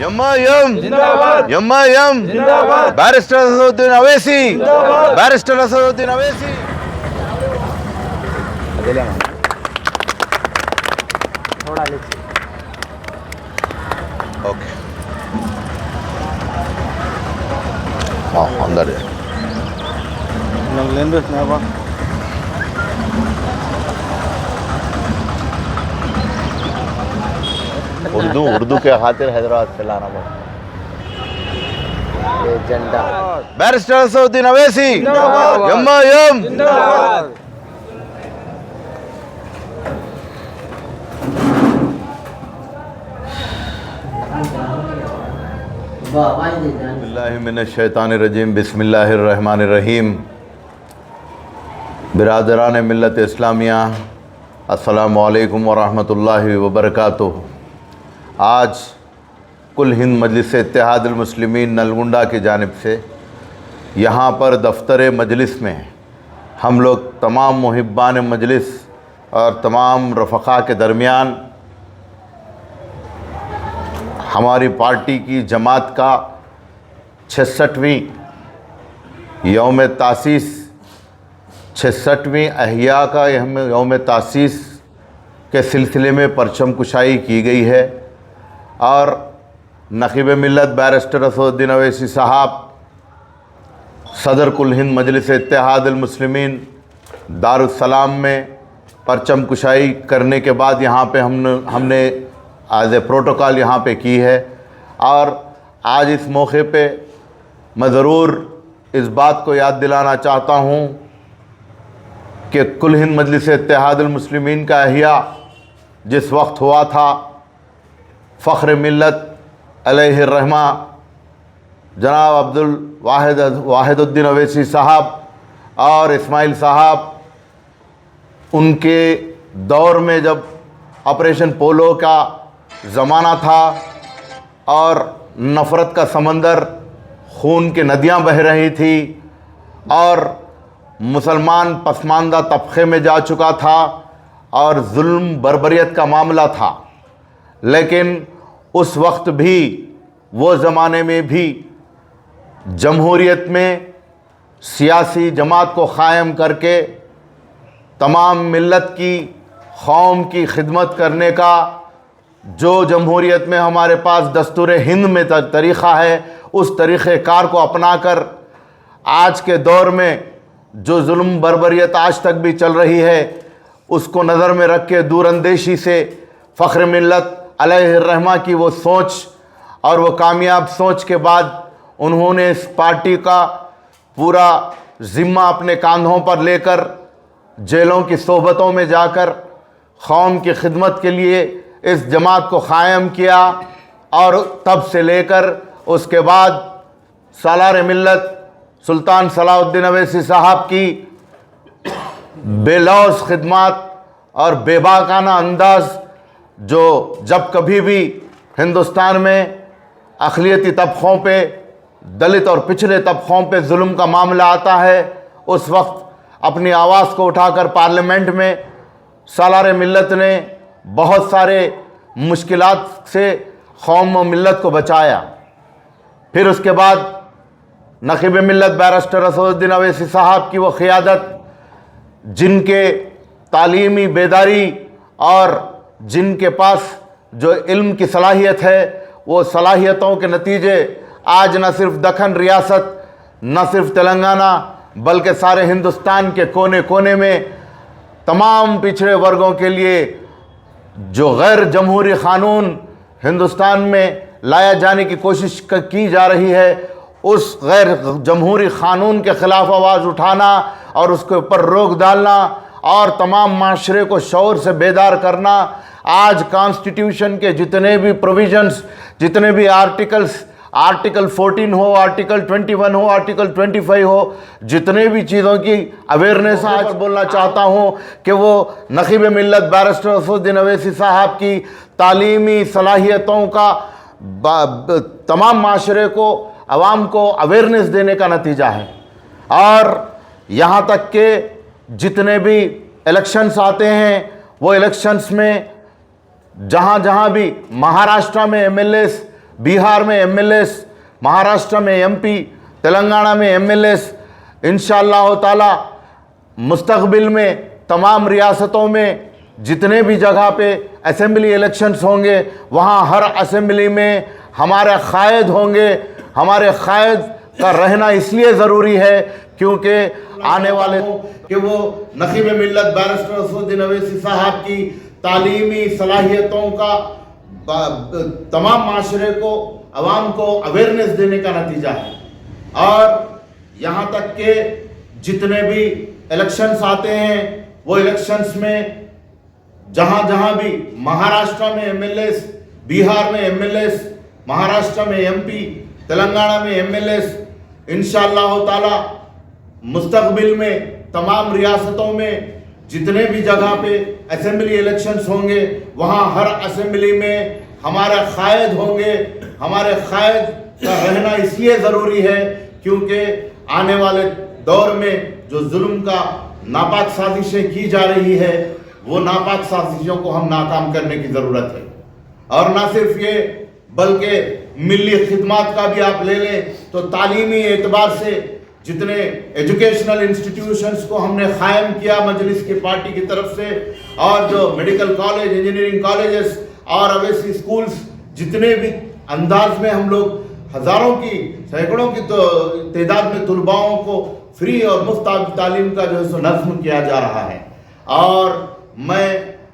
MIM MIM barrister Asaduddin Owaisi barrister Asaduddin Owaisi okay అందరు उर्दू के खातिर हैदराबाद से लाना पड़ा झंडा बैरिस्टर असदुद्दीन अवैसी एमआईएम बिस्मिल्लाहिर्रहमानिर्रहीम बिस्मिल्लाहिर्रहमानिर्रहीम बिरादरान मिल्लत इस्लामिया अस्सलामु अलैकुम वरहमतुल्लाहि वबरकातुह। आज कुल हिंद मजलिस इत्तेहादुल मुस्लिमीन नलगुंडा की जानिब से यहाँ पर दफ्तर मजलिस में हम लोग तमाम मुहिब्बान मजलिस और तमाम रफ़क़ा के दरमियान हमारी पार्टी की जमात का 66वीं यौम तासीस 66वीं अहिया का यौम तासीस के सिलसिले में परचम कुशाई की गई है और नक़ीब मिल्लत बैरिस्टर असदुद्दीन अवैसी साहब सदर कुल हिंद मजलिस इत्तेहादुल मुस्लिमीन दारुस्सलाम में परचम कुशाई करने के बाद यहाँ पे हमने एज ए प्रोटोकॉल यहाँ पे की है। और आज इस मौके पे मैं ज़रूर इस बात को याद दिलाना चाहता हूँ कि कुल हिंद मजलिस इत्तेहादुल मुस्लिमीन का अहिया जिस वक्त हुआ था, फ़ख्र मिल्लत अलैहिर्रहमा जनाब अब्दुल वाहिदुद्दीन अवैसी साहब और इस्माइल साहब, उनके दौर में जब ऑपरेशन पोलो का ज़माना था और नफ़रत का समंदर, खून की नदियां बह रही थी और मुसलमान पसमानदा तबक़े में जा चुका था और जुल्म बर्बरियत का मामला था। लेकिन उस वक्त भी, वो ज़माने में भी जमहूरियत में सियासी जमात को क़ायम करके तमाम मिल्लत की, कौम की खिदमत करने का जो जमहूरियत में हमारे पास दस्तूर हिंद में तरीक़ा है, उस तरीक़ेकार को अपनाकर आज के दौर में जो जुल्म बर्बरियत आज तक भी चल रही है, उसको नज़र में रख के दूरअंदेशी से फ़ख्र मिल्लत अलैहिर्रहमा की वो सोच और वो कामयाब सोच के बाद उन्होंने इस पार्टी का पूरा ज़िम्मा अपने कांधों पर लेकर जेलों की सोहबतों में जाकर कौम की खिदमत के लिए इस जमात को क़ायम किया। और तब से लेकर उसके बाद सालार मिल्लत सुल्तान सलाहुद्दीन अवैसी साहब की बेलौस खिदमत और बेबाकाना अंदाज़, जो जब कभी भी हिंदुस्तान में अक़लियती तबक़ों पे, दलित और पिछड़े तबक़ों पे जुल्म का मामला आता है, उस वक्त अपनी आवाज़ को उठाकर पार्लियामेंट में सालार मिल्लत ने बहुत सारे मुश्किलात से कौम व मिल्लत को बचाया। फिर उसके बाद नक़ीब मिल्लत बैरिस्टर असदुद्दीन अवैसी साहब की वो क़ियादत, जिनके तालीमी बेदारी और जिनके पास जो इल्म की सलाहियत है, वो सलाहियतों के नतीजे आज न सिर्फ दक्खन रियासत, न सिर्फ तेलंगाना, बल्कि सारे हिंदुस्तान के कोने कोने में तमाम पिछड़े वर्गों के लिए जो गैर जमहूरी क़ानून हिंदुस्तान में लाया जाने की कोशिश की जा रही है, उस गैर जमहूरी क़ानून के ख़िलाफ़ आवाज़ उठाना और उसके ऊपर रोक डालना और तमाम माशरे को शऊर से बेदार करना। आज कॉन्स्टिट्यूशन के जितने भी प्रोविजंस, जितने भी आर्टिकल 14 हो, आर्टिकल 21 हो, आर्टिकल 25 हो, जितने भी चीज़ों की अवेयरनेस आज बोलना चाहता हूँ कि वो नक़ीब मिल्लत बैरिस्टर असदुद्दीन अवैसी साहब की तालीमी सलाहियतों का तमाम माशरे को, आवाम को अवेयरनेस देने का नतीजा है। और यहाँ तक के जितने भी इलेक्शंस आते हैं, वो इलेक्शंस में जहाँ जहाँ भी महाराष्ट्र में MLAs बिहार में MLAs, महाराष्ट्र में MP, तेलंगाना में MLAs, इंशाअल्लाह ताला मुस्तक़बिल में तमाम रियासतों में जितने भी जगह पे असेंबली इलेक्शंस होंगे वहाँ हर असेंबली में हमारे कायद होंगे। हमारे कायद का रहना इसलिए ज़रूरी है क्योंकि आने वाले कि वो नकीब मिल्लत बैरिस्टर असदुद्दीन अवैसी साहब की तालीमी सलाहियतों का तमाम माशरे को, अवाम को अवेयरनेस देने का नतीजा है। और यहाँ तक के जितने भी इलेक्शंस आते हैं वो इलेक्शंस में जहाँ जहाँ भी महाराष्ट्र में MLAs, बिहार में MLAs, महाराष्ट्र में MP, तेलंगाना में MLAs, इंशाअल्लाह ताला मुस्तक़बिल में तमाम रियासतों में जितने भी जगह पे असेंबली इलेक्शंस होंगे वहाँ हर असेंबली में हमारे कायद होंगे। हमारे कायद का रहना इसलिए ज़रूरी है क्योंकि आने वाले दौर में जो जुल्म का नापाक साजिशें की जा रही है वो नापाक साजिशों को हम नाकाम करने की ज़रूरत है। और ना सिर्फ ये बल्कि मिली खिदमत का भी आप ले लें तो तालीमी एतबार से जितने एजुकेशनल इंस्टीट्यूशंस को हमने कायम किया मजलिस की पार्टी की तरफ से, और जो मेडिकल कॉलेज, इंजीनियरिंग कॉलेजेस और अवैसी स्कूल्स जितने भी अंदाज में हम लोग हज़ारों की, सैकड़ों की तो तादाद में तलबाओं को फ्री और मुफ्त तालीम का जो है सो नज़्म किया जा रहा है। और मैं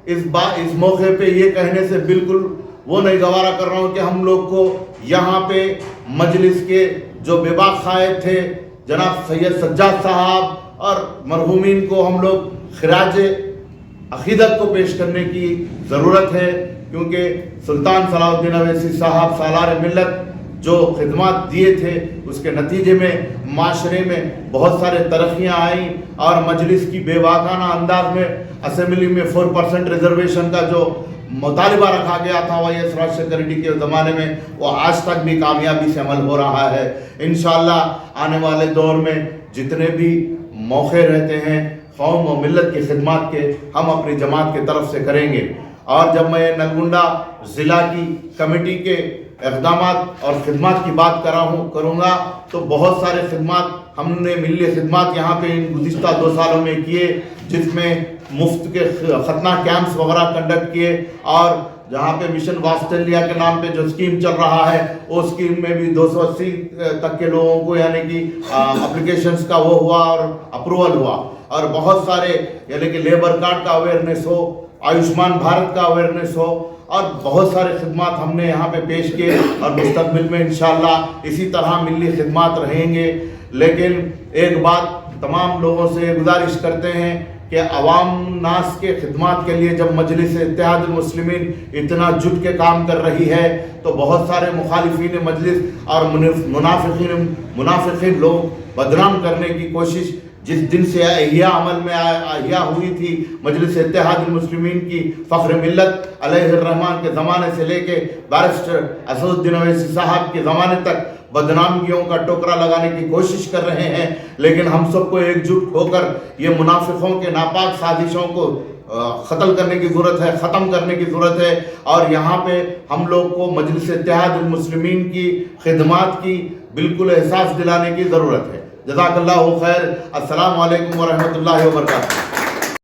इस मौके पे ये कहने से बिल्कुल वो नहीं गवारा कर रहा हूँ कि हम लोग को यहाँ पे मजलिस के जो बेबाक कायद थे जनाब सैयद सज्जाद साहब और मरहूमीन को हम लोग खिराज अक़ीदत को पेश करने की ज़रूरत है क्योंकि सुल्तान सलाहुद्दीन अवैसी साहब सालार मिल्लत जो खिदमत दिए थे उसके नतीजे में माशरे में बहुत सारे तरक्कियाँ आई और मजलिस की बेबाकाना अंदाज में असेंबली में 4% रिजर्वेशन का जो मुतालिबा रखा गया था YS राजशेखर रेड्डी के ज़माने में वो आज तक भी कामयाबी से अमल हो रहा है। इंशाअल्लाह आने वाले दौर में जितने भी मौके रहते हैं कौम और मिल्लत की खिदमत के हम अपनी जमात की तरफ से करेंगे। और जब मैं नलगुंडा ज़िला की कमेटी के इक़दामात और ख़िदमत की बात करूँगा तो बहुत सारे खिदमत हमने मिली खिदमत यहाँ पे इन गुज़िश्ता 2 सालों में किए जिसमें मुफ्त के खतना कैंप्स वगैरह कंडक्ट किए और जहाँ पे मिशन वास्टेलिया के नाम पे जो स्कीम चल रहा है वो स्कीम में भी 280 तक के लोगों को यानी कि एप्लीकेशंस का वो हुआ और अप्रूवल हुआ। और बहुत सारे यानी कि लेबर कार्ड का अवेयरनेस हो, आयुष्मान भारत का अवेयरनेस हो और बहुत सारे खिदमत हमने यहाँ पे पेश किए और मुस्तक़बिल में इंशाअल्लाह इसी तरह मिली खिदमत रहेंगे। लेकिन एक बात तमाम लोगों से गुजारिश करते हैं कि अवाम नास के खिदमत के लिए जब मजलिस इत्तेहादुल मुस्लिमीन इतना जुट के काम कर रही है तो बहुत सारे मुखालिफिन मजलिस और मुनाफिकीन लोग बदनाम करने की कोशिश जिस दिन से अहिया अमल में अहिया हुई थी मजलिस इत्तेहादुल मुस्लिमीन की फ़ख्र मिल्लत अलैहिर्रहमान के ज़माने से लेके बैरिस्टर असदुद्दीन अवैसी साहब के ज़माने तक बदनामियों का टोकरा लगाने की कोशिश कर रहे हैं। लेकिन हम सबको एकजुट होकर ये मुनाफिकों के नापाक साजिशों को ख़त्म करने की ज़रूरत है, ख़त्म करने की ज़रूरत है। और यहाँ पे हम लोग को मजलिस इत्तेहादुल मुस्लिमीन की खिदमत की बिल्कुल एहसास दिलाने की ज़रूरत है। जज़ाकल्लाहु खैर। अस्सलामु अलैकुम व रहमतुल्लाहि व बरकातहू।